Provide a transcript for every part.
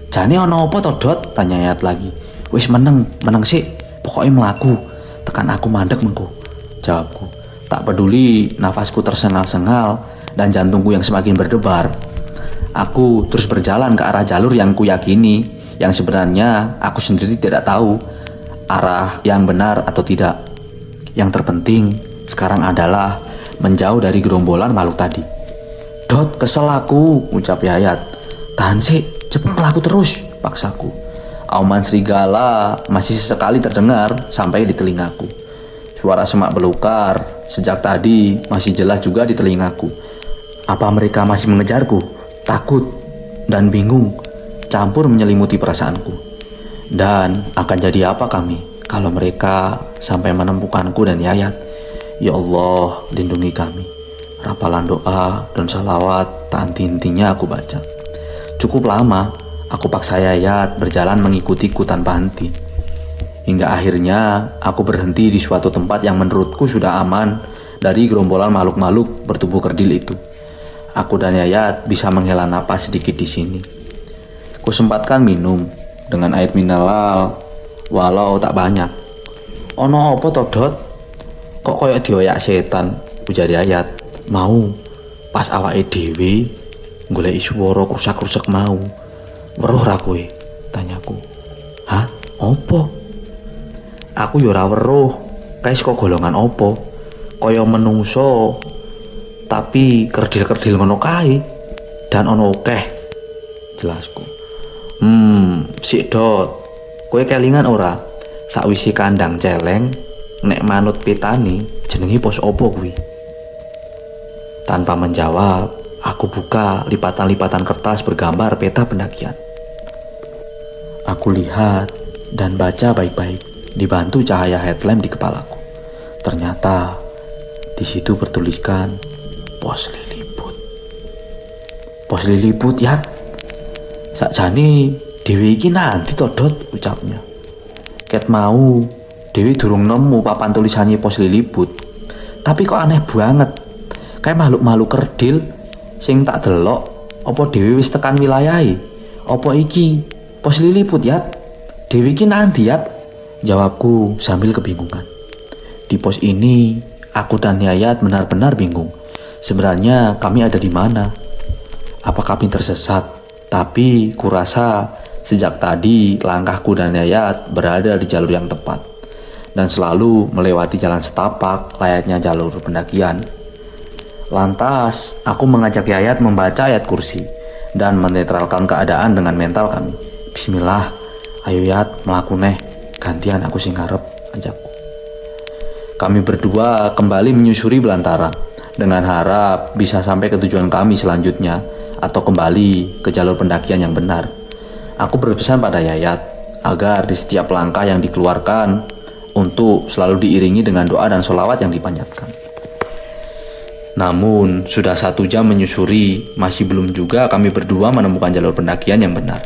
Jane ana apa to, Dot? Tanya Yayat lagi. Wis meneng sik, pokoknya melaku. Tekan aku mandek mengko. Jawabku. Tak peduli nafasku tersengal-sengal dan jantungku yang semakin berdebar. Aku terus berjalan ke arah jalur yang kuyakini, yang sebenarnya aku sendiri tidak tahu arah yang benar atau tidak. Yang terpenting sekarang adalah menjauh dari gerombolan makhluk tadi. Dot, kesel aku, ucap Yayat. Tahan sih, cepet melaku terus, paksaku. Auman serigala masih sesekali terdengar sampai di telingaku. Suara semak belukar sejak tadi masih jelas juga di telingaku. Apa mereka masih mengejarku? Takut dan bingung campur menyelimuti perasaanku. Dan akan jadi apa kami kalau mereka sampai menemukanku dan Yayat? Ya Allah, lindungi kami. Rapalan doa dan salawat tak henti-hentinya aku baca. Cukup lama aku paksa Yayat berjalan mengikutiku tanpa henti. Hingga akhirnya aku berhenti di suatu tempat yang menurutku sudah aman dari gerombolan makhluk-makhluk bertubuh kerdil itu. Aku dan Yayat bisa menghela napas sedikit di sini. Kusempatkan minum dengan air mineral walau tak banyak. Ono apa to, Dot? Kok koyok dioyak setan, ujar Yayat. Mau pas awake dhewe golek swara krusak-krusek mau. Weruh ra kowe? Tanyaku. Hah? Opo? Aku yo ora weruh. Kae saka golongan opo? Kaya menungso tapi kerdil-kerdil ngono kae. Dan ono akeh. Jelasku. Sik Dot. Kowe kelingan ora? Sakwise kandang celeng nek manut petani jenenge pos opo kuwi? Tanpa menjawab, aku buka lipatan-lipatan kertas bergambar peta pendakian. Aku lihat dan baca baik-baik, dibantu cahaya headlamp di kepalaku. Ternyata di situ bertuliskan Pos Liliput. Pos Liliput, ya. Sakjane dhewe iki nanti to, Dot, ucapnya. Ket mau dhewe durung nemu papan tulisannya Pos Liliput. Tapi kok aneh banget. Kayak makhluk-makhluk kerdil sing tak delok, apa dhewe wis tekan wilayahe? Apa iki Pos Liliput, ya? Dhewe iki nanti, ya? Jawabku sambil kebingungan. Di pos ini, aku dan Yayat benar-benar bingung. Sebenarnya kami ada di mana? Apa kami tersesat? Tapi kurasa sejak tadi langkahku dan Yayat berada di jalur yang tepat dan selalu melewati jalan setapak layaknya jalur pendakian. Lantas, aku mengajak Yayat membaca ayat kursi dan menetralkan keadaan dengan mental kami. Bismillah, ayo Yat, melaku neh. Gantian aku sing ngarep, ajakku. Kami berdua kembali menyusuri belantara dengan harap bisa sampai ke tujuan kami selanjutnya atau kembali ke jalur pendakian yang benar. Aku berpesan pada Yayat agar di setiap langkah yang dikeluarkan untuk selalu diiringi dengan doa dan sholawat yang dipanjatkan. Namun, sudah 1 jam menyusuri, masih belum juga kami berdua menemukan jalur pendakian yang benar.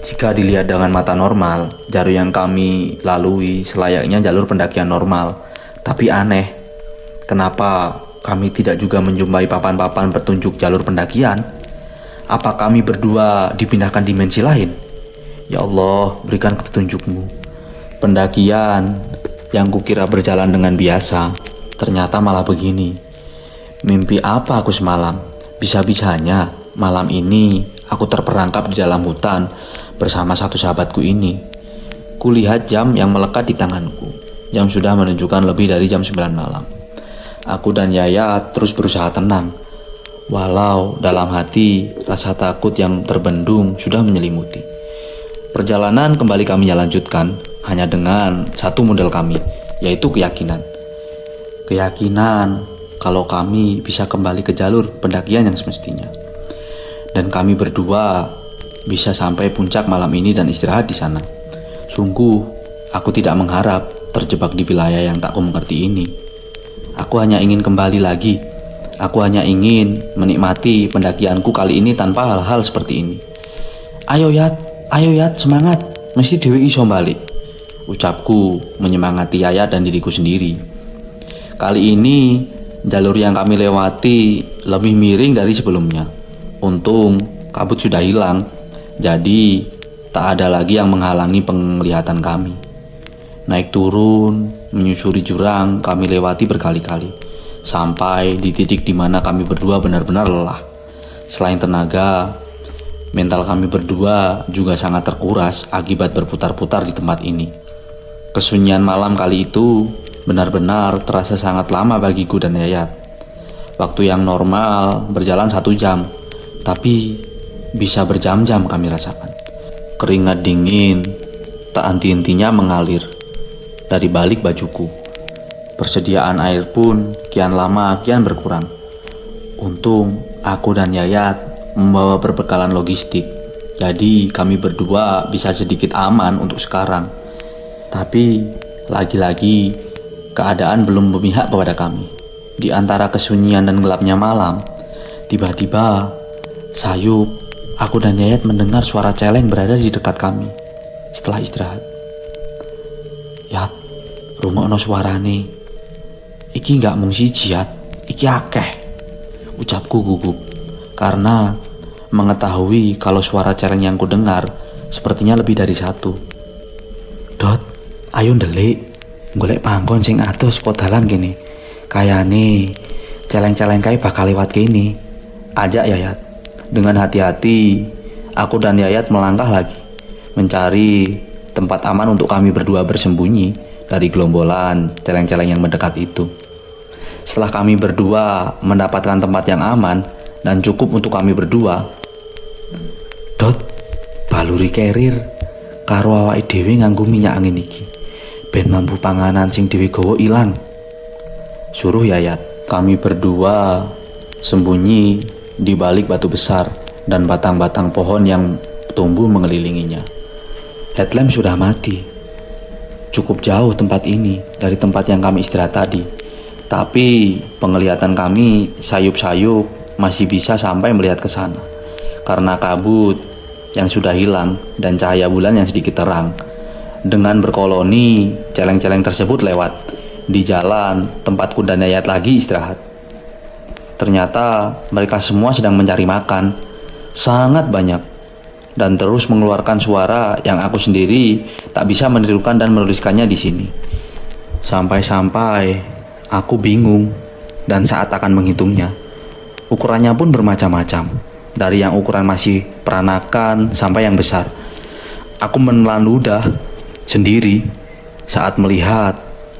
Jika dilihat dengan mata normal, jalur yang kami lalui selayaknya jalur pendakian normal. Tapi aneh, kenapa kami tidak juga menjumpai papan-papan petunjuk jalur pendakian? Apa kami berdua dipindahkan dimensi lain? Ya Allah, berikan petunjuk-Mu. Pendakian yang kukira berjalan dengan biasa, ternyata malah begini. Mimpi apa aku semalam? Bisa-bisanya malam ini aku terperangkap di dalam hutan bersama satu sahabatku ini. Kulihat jam yang melekat di tanganku. Jam sudah menunjukkan lebih dari jam 9 malam. Aku dan Yayat terus berusaha tenang. Walau dalam hati rasa takut yang terbendung sudah menyelimuti. Perjalanan kembali kami lanjutkan hanya dengan satu modal kami, yaitu keyakinan. Keyakinan kalau kami bisa kembali ke jalur pendakian yang semestinya. Dan kami berdua bisa sampai puncak malam ini dan istirahat di sana. Sungguh, aku tidak mengharap terjebak di wilayah yang tak kumengerti ini. Aku hanya ingin kembali lagi. Aku hanya ingin menikmati pendakianku kali ini tanpa hal-hal seperti ini. Ayo Yat, semangat. Mesti Dewi iso balik. Ucapku menyemangati Yayat dan diriku sendiri. Kali ini jalur yang kami lewati lebih miring dari sebelumnya. Untung kabut sudah hilang Jadi tak ada lagi yang menghalangi penglihatan kami. Naik turun, menyusuri jurang kami lewati berkali-kali, sampai di titik di mana kami berdua benar-benar lelah. Selain tenaga, mental kami berdua juga sangat terkuras akibat berputar-putar di tempat ini. Kesunyian malam kali itu benar-benar terasa sangat lama bagiku dan Yayat. Waktu yang normal berjalan 1 jam, tapi bisa berjam-jam kami rasakan. Keringat dingin tak henti-hentinya mengalir dari balik bajuku. Persediaan air pun kian lama kian berkurang. Untung aku dan Yayat membawa perbekalan logistik, jadi kami berdua bisa sedikit aman untuk sekarang. Tapi lagi-lagi keadaan belum memihak kepada kami. Di antara kesunyian dan gelapnya malam, tiba-tiba sayup aku dan Yayat mendengar suara celeng berada di dekat kami. Setelah istirahat, "Yat, rungokno suarane. Iki gak mung siji, Yat, iki akeh," ucapku gugup karena mengetahui kalau suara celeng yang kudengar sepertinya lebih dari 1. "Dot, ayo ndelik, golek panggon sing adoh saka dalan kene. Kayane celeng-celeng kae bakal lewat kene," ajak Yayat. Dengan hati-hati, aku dan Yayat melangkah lagi, mencari tempat aman untuk kami berdua bersembunyi dari gelombolan celeng-celeng yang mendekat itu. Setelah kami berdua mendapatkan tempat yang aman dan cukup untuk kami berdua, "Dot, baluri kerir karo awake dhewe nganggo minyak angin iki, ben mambu panganan sing dhewe gawa ilang," suruh Yayat. Kami berdua sembunyi di balik batu besar dan batang-batang pohon yang tumbuh mengelilinginya. Headlamp sudah mati. Cukup jauh tempat ini dari tempat yang kami istirahat tadi, tapi penglihatan kami sayup-sayup masih bisa sampai melihat ke sana karena kabut yang sudah hilang dan cahaya bulan yang sedikit terang. Dengan berkoloni, celeng-celeng tersebut lewat di jalan tempatku dan Yayat lagi istirahat. Ternyata mereka semua sedang mencari makan, sangat banyak, dan terus mengeluarkan suara yang aku sendiri tak bisa menirukan dan menuliskannya di sini. Sampai-sampai aku bingung dan saat akan menghitungnya. Ukurannya pun bermacam-macam, dari yang ukuran masih peranakan sampai yang besar. Aku menelan ludah sendiri saat melihat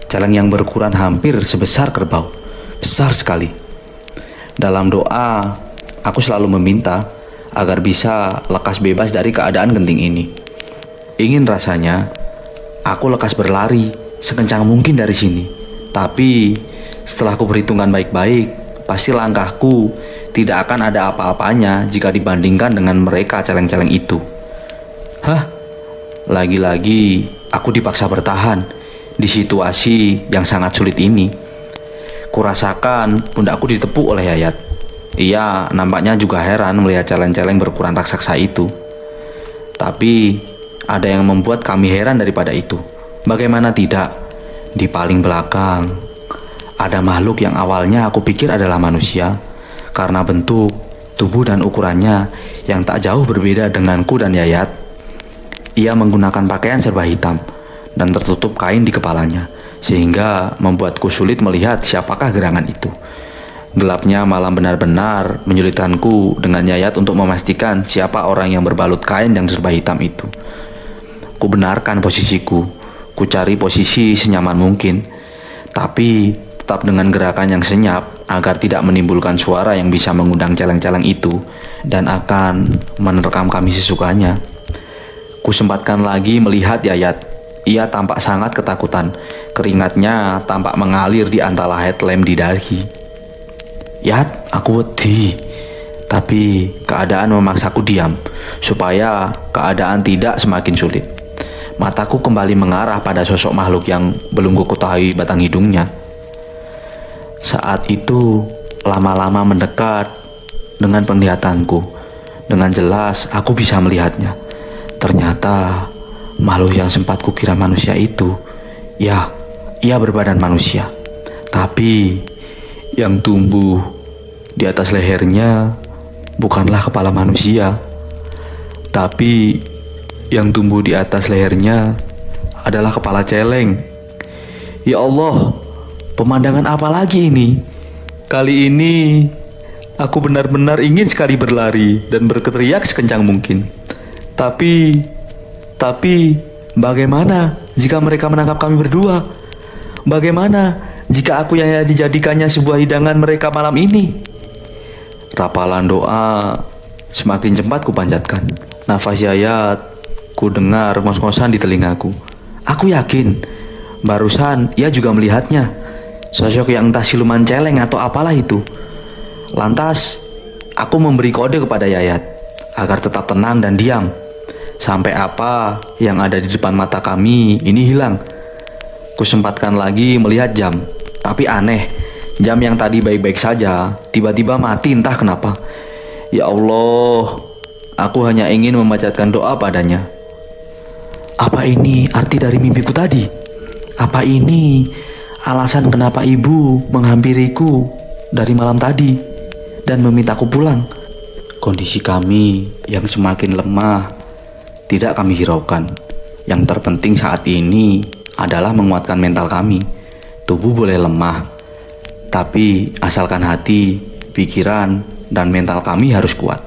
celeng yang berukuran hampir sebesar kerbau, besar sekali. Dalam doa, aku selalu meminta agar bisa lekas bebas dari keadaan genting ini. Ingin rasanya aku lekas berlari sekencang mungkin dari sini. Tapi setelah aku perhitungkan baik-baik, pasti langkahku tidak akan ada apa-apanya jika dibandingkan dengan mereka celeng-celeng itu. Lagi-lagi aku dipaksa bertahan di situasi yang sangat sulit ini. Kurasakan pundakku ditepuk oleh Yayat. Ia nampaknya juga heran melihat celeng-celeng berukuran raksasa itu. Tapi ada yang membuat kami heran daripada itu. Bagaimana tidak? Di paling belakang ada makhluk yang awalnya aku pikir adalah manusia, karena bentuk, tubuh dan ukurannya yang tak jauh berbeda denganku dan Yayat. Ia menggunakan pakaian serba hitam dan tertutup kain di kepalanya, sehingga membuatku sulit melihat siapakah gerangan itu. Gelapnya malam benar-benar menyulitkanku dengan Yayat untuk memastikan siapa orang yang berbalut kain yang serba hitam itu. Ku benarkan posisiku, ku cari posisi senyaman mungkin, tapi tetap dengan gerakan yang senyap agar tidak menimbulkan suara yang bisa mengundang celeng-celeng itu dan akan menerkam kami sesukanya. Ku sempatkan lagi melihat Yayat. Ia tampak sangat ketakutan. Keringatnya tampak mengalir di antara headlamp di dahi. "Yat, aku wedi." Tapi keadaan memaksaku diam, supaya keadaan tidak semakin sulit. Mataku kembali mengarah pada sosok makhluk yang belum kuketahui batang hidungnya. Saat itu lama-lama mendekat dengan penglihatanku. Dengan jelas aku bisa melihatnya. Ternyata makhluk yang sempat kukira manusia itu, ya, ia berbadan manusia. Tapi yang tumbuh di atas lehernya bukanlah kepala manusia, Tapi yang tumbuh di atas lehernya adalah kepala celeng. Ya Allah, pemandangan apa lagi ini? Kali ini aku benar-benar ingin sekali berlari dan berteriak sekencang mungkin. Tapi bagaimana jika mereka menangkap kami berdua? Bagaimana jika aku yang dijadikannya sebuah hidangan mereka malam ini? Rapalan doa semakin cepat kupanjatkan. Nafas Yayat ku dengar ngos-ngosan di telingaku. Aku yakin barusan ia juga melihatnya. Sosok yang entah siluman celeng atau apalah itu. Lantas aku memberi kode kepada Yayat agar tetap tenang dan diam sampai apa yang ada di depan mata kami ini hilang. Kusempatkan lagi melihat jam, tapi aneh, jam yang tadi baik-baik saja tiba-tiba mati entah kenapa. Ya Allah, aku hanya ingin memanjatkan doa padanya. Apa ini arti dari mimpiku tadi? Apa ini alasan kenapa ibu menghampiriku dari malam tadi dan memintaku pulang? Kondisi kami yang semakin lemah tidak kami hiraukan. Yang terpenting saat ini adalah menguatkan mental kami. Tubuh boleh lemah, tapi asalkan hati, pikiran, dan mental kami harus kuat.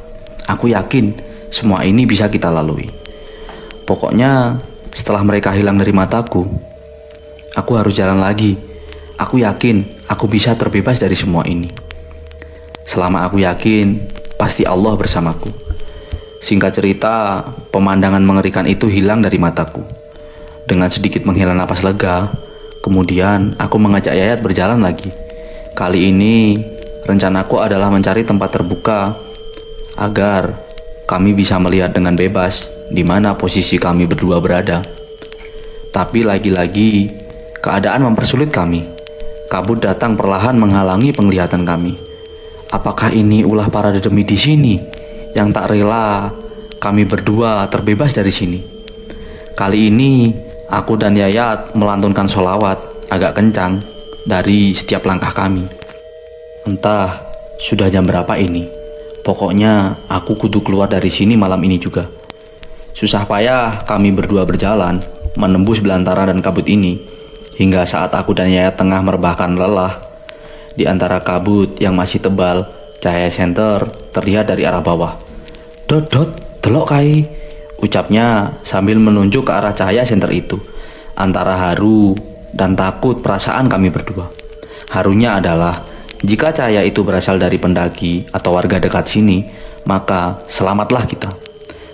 Aku yakin semua ini bisa kita lalui. Pokoknya setelah mereka hilang dari mataku, aku harus jalan lagi. Aku yakin aku bisa terbebas dari semua ini. Selama aku yakin, pasti Allah bersamaku. Singkat cerita, pemandangan mengerikan itu hilang dari mataku. Dengan sedikit menghela napas lega, kemudian aku mengajak Yayat berjalan lagi. Kali ini, rencanaku adalah mencari tempat terbuka agar kami bisa melihat dengan bebas di mana posisi kami berdua berada. Tapi lagi-lagi, keadaan mempersulit kami. Kabut datang perlahan menghalangi penglihatan kami. Apakah ini ulah para dedemi di sini yang tak rela kami berdua terbebas dari sini? Kali ini, aku dan Yayat melantunkan sholawat agak kencang dari setiap langkah kami. Entah sudah jam berapa ini. Pokoknya aku kudu keluar dari sini malam ini juga. Susah payah kami berdua berjalan menembus belantara dan kabut ini hingga saat aku dan Yayat tengah merebahkan lelah. Di antara kabut yang masih tebal, cahaya senter terlihat dari arah bawah. Dot, delok kai, ucapnya sambil menunjuk ke arah cahaya senter itu. Antara haru dan takut perasaan kami berdua. Harunya adalah jika cahaya itu berasal dari pendaki atau warga dekat sini, maka selamatlah kita.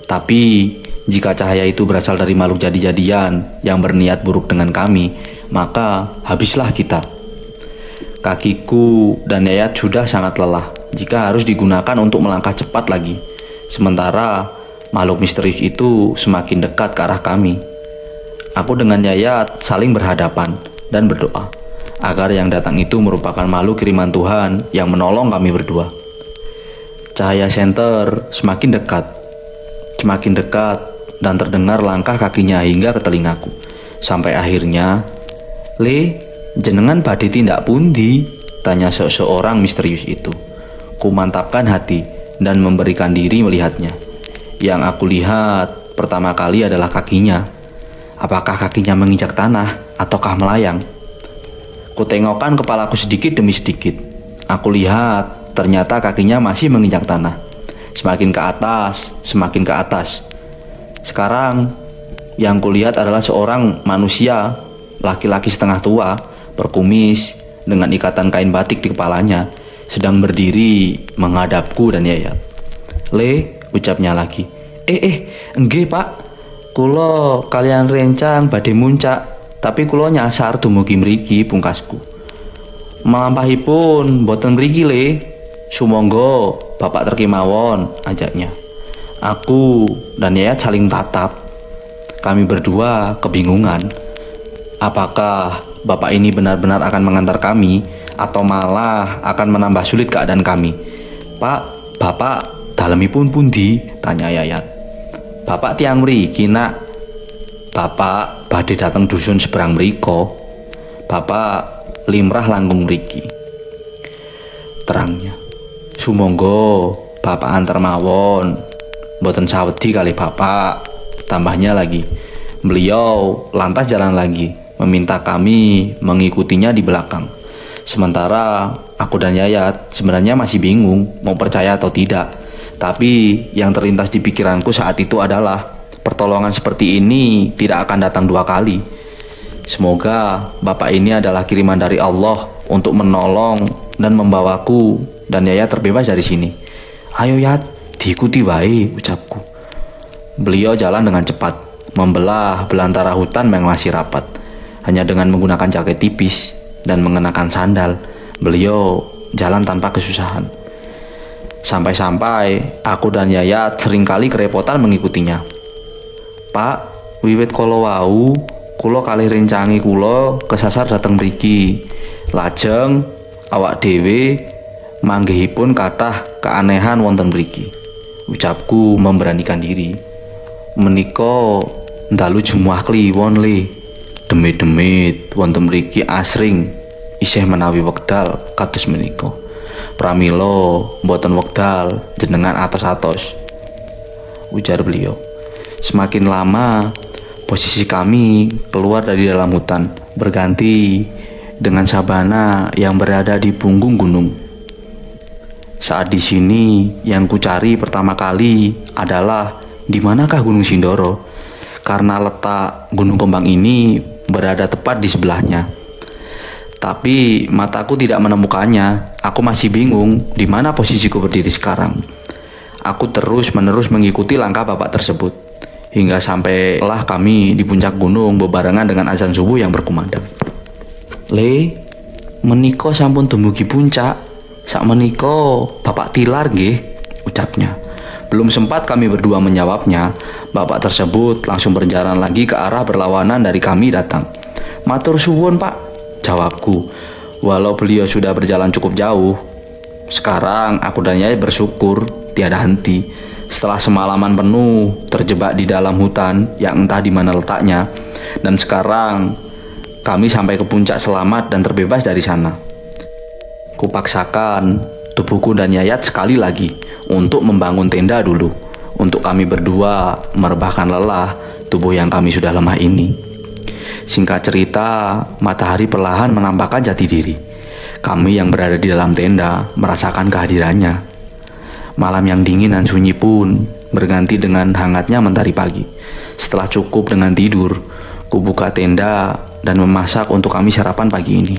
Tapi jika cahaya itu berasal dari makhluk jadi-jadian yang berniat buruk dengan kami, maka habislah kita. Kakiku dan Yayat sudah sangat lelah jika harus digunakan untuk melangkah cepat lagi. Sementara makhluk misterius itu semakin dekat ke arah kami. Aku dengan Yayat saling berhadapan dan berdoa agar yang datang itu merupakan makhluk kiriman Tuhan yang menolong kami berdua. Cahaya senter semakin dekat dan terdengar langkah kakinya hingga ke telingaku. Sampai akhirnya, "Le, jenengan badhe tindak pundi?" tanya seseorang misterius itu. Ku mantapkan hati dan memberikan diri melihatnya. Yang aku lihat pertama kali adalah kakinya. Apakah kakinya menginjak tanah ataukah melayang? Kutengokkan kepalaku sedikit demi sedikit. Aku lihat ternyata kakinya masih menginjak tanah. Semakin ke atas, semakin ke atas. Sekarang yang kulihat adalah seorang manusia, laki-laki setengah tua, berkumis dengan ikatan kain batik di kepalanya, sedang berdiri menghadapku dan Yayat. "Le," ucapnya lagi. Enggih Pak, kulo kalian rencang badhe muncak, tapi kulo nyasar dumugi mriki pungkasku. Melampahipun boten mriki Le, sumangga Bapak terkemawon," ajaknya. Aku dan Yayat saling tatap. Kami berdua kebingungan. Apakah Bapak ini benar-benar akan mengantar kami atau malah akan menambah sulit keadaan kami? "Pak, Bapak dalemipun pundi?" tanya Yayat. "Bapak tiang mriki nak. Bapak badhe dateng dusun seberang mriko. Bapak limrah langkung mriki," terangnya. "Sumangga Bapak antar mawon," Boten sawedi kali bapak. Tambahnya lagi, beliau lantas jalan lagi, meminta kami mengikutinya di belakang. Sementara aku dan Yayat sebenarnya masih bingung mau percaya atau tidak. Tapi yang terlintas di pikiranku saat itu adalah pertolongan seperti ini tidak akan datang dua kali. Semoga bapak ini adalah kiriman dari Allah untuk menolong dan membawaku dan Yayat terbebas dari sini. Ayo Yat, diikuti wae, ucapku. Beliau jalan dengan cepat, membelah belantara hutan yang masih rapat. Hanya dengan menggunakan jaket tipis dan mengenakan sandal, beliau jalan tanpa kesusahan. Sampai-sampai aku dan Yayat seringkali kerepotan mengikutinya. Pak, wiwit kala wau, kula kalih rencangi kula kesasar dateng mriki. Lajeng awak dhewe manggihipun kathah keanehan wonten mriki. Ucapku memberanikan diri. Menika dalu Jumuah Kliwon le. Demit-demit wonten mriki asring isih menawi wekdal kados menika. Pramila mboten wekdal jenengan atos-atos, ujar beliau. Semakin lama posisi kami keluar dari dalam hutan, berganti dengan sabana yang berada di punggung gunung. Saat di sini yang kucari pertama kali adalah di manakah Gunung Sindoro, karena letak Gunung Kembang ini berada tepat di sebelahnya. Tapi mataku tidak menemukannya. Aku masih bingung di mana posisiku berdiri sekarang. Aku terus-menerus mengikuti langkah bapak tersebut hingga sampailah kami di puncak gunung bebarengan dengan azan subuh yang berkumandang. Le, menika sampun dumugi puncak. Sak menika bapak tilar nggih, ucapnya. Belum sempat kami berdua menjawabnya, bapak tersebut langsung berjalan lagi ke arah berlawanan dari kami datang. Matur suwun pak, jawabku. Walau beliau sudah berjalan cukup jauh, sekarang aku dan Yayat bersyukur tiada henti. Setelah semalaman penuh terjebak di dalam hutan yang entah di mana letaknya, dan sekarang kami sampai ke puncak selamat dan terbebas dari sana. Kupaksakan tubuhku dan Yayat sekali lagi untuk membangun tenda dulu, untuk kami berdua merebahkan lelah tubuh yang kami sudah lemah ini. Singkat cerita, matahari perlahan menampakkan jati diri. Kami yang berada di dalam tenda merasakan kehadirannya. Malam yang dingin dan sunyi pun berganti dengan hangatnya mentari pagi. Setelah cukup dengan tidur, kubuka tenda dan memasak untuk kami sarapan pagi ini.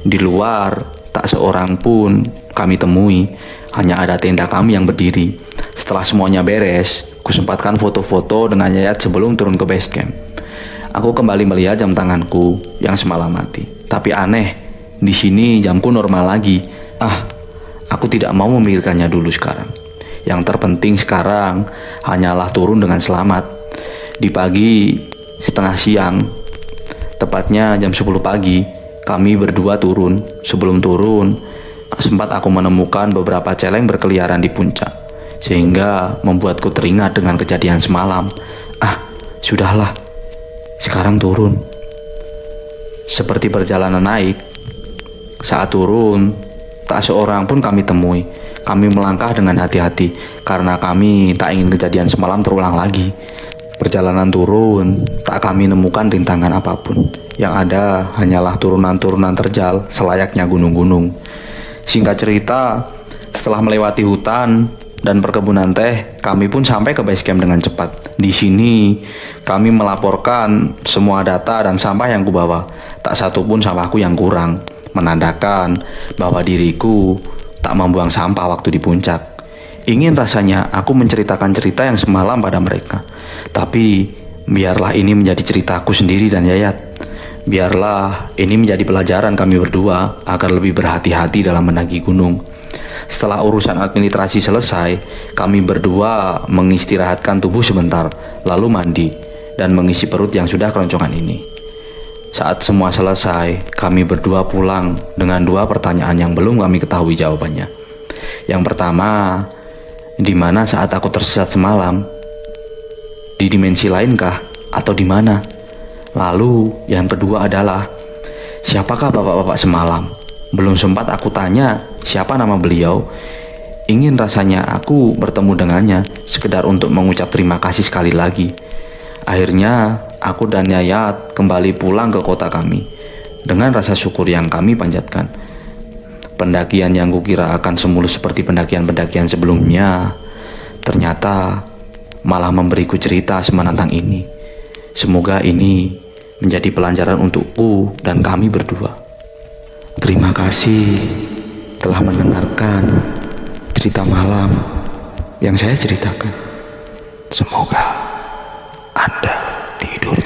Di luar tak seorang pun kami temui, hanya ada tenda kami yang berdiri. Setelah semuanya beres, kusempatkan foto-foto dengan Yayat sebelum turun ke base camp. Aku kembali melihat jam tanganku yang semalam mati. Tapi aneh, di sini jamku normal lagi. Aku tidak mau memikirkannya dulu sekarang. Yang terpenting sekarang hanyalah turun dengan selamat. Di pagi setengah siang, tepatnya jam 10 pagi, kami berdua turun. Sebelum turun, sempat aku menemukan beberapa celeng berkeliaran di puncak, sehingga membuatku teringat dengan kejadian semalam. Sudahlah, sekarang turun. Seperti perjalanan naik, saat turun, tak seorang pun kami temui. Kami melangkah dengan hati-hati, karena kami tak ingin kejadian semalam terulang lagi. Perjalanan turun, tak kami nemukan rintangan apapun. Yang ada hanyalah turunan-turunan terjal selayaknya gunung-gunung. Singkat cerita, setelah melewati hutan dan perkebunan teh, kami pun sampai ke base camp dengan cepat. Di sini, kami melaporkan semua data dan sampah yang kubawa. Tak satu pun sampahku yang kurang, menandakan bahwa diriku tak membuang sampah waktu di puncak. Ingin rasanya aku menceritakan cerita yang semalam pada mereka. Tapi biarlah ini menjadi ceritaku sendiri dan Yayat. Biarlah ini menjadi pelajaran kami berdua agar lebih berhati-hati dalam mendaki gunung. Setelah urusan administrasi selesai, kami berdua mengistirahatkan tubuh sebentar, lalu mandi dan mengisi perut yang sudah keroncongan ini. Saat semua selesai, kami berdua pulang dengan dua pertanyaan yang belum kami ketahui jawabannya. Yang pertama, di mana saat aku tersesat semalam? Di dimensi lainkah atau di mana? Lalu yang kedua adalah, siapakah bapak-bapak semalam? Belum sempat aku tanya siapa nama beliau. Ingin rasanya aku bertemu dengannya, sekedar untuk mengucap terima kasih sekali lagi. Akhirnya, aku dan Yayat kembali pulang ke kota kami, dengan rasa syukur yang kami panjatkan. Pendakian yang kukira akan semulus seperti pendakian-pendakian sebelumnya, ternyata malah memberiku cerita semenantang ini. Semoga ini menjadi pelajaran untukku dan kami berdua. Terima kasih telah mendengarkan cerita malam yang saya ceritakan. Semoga Anda tidur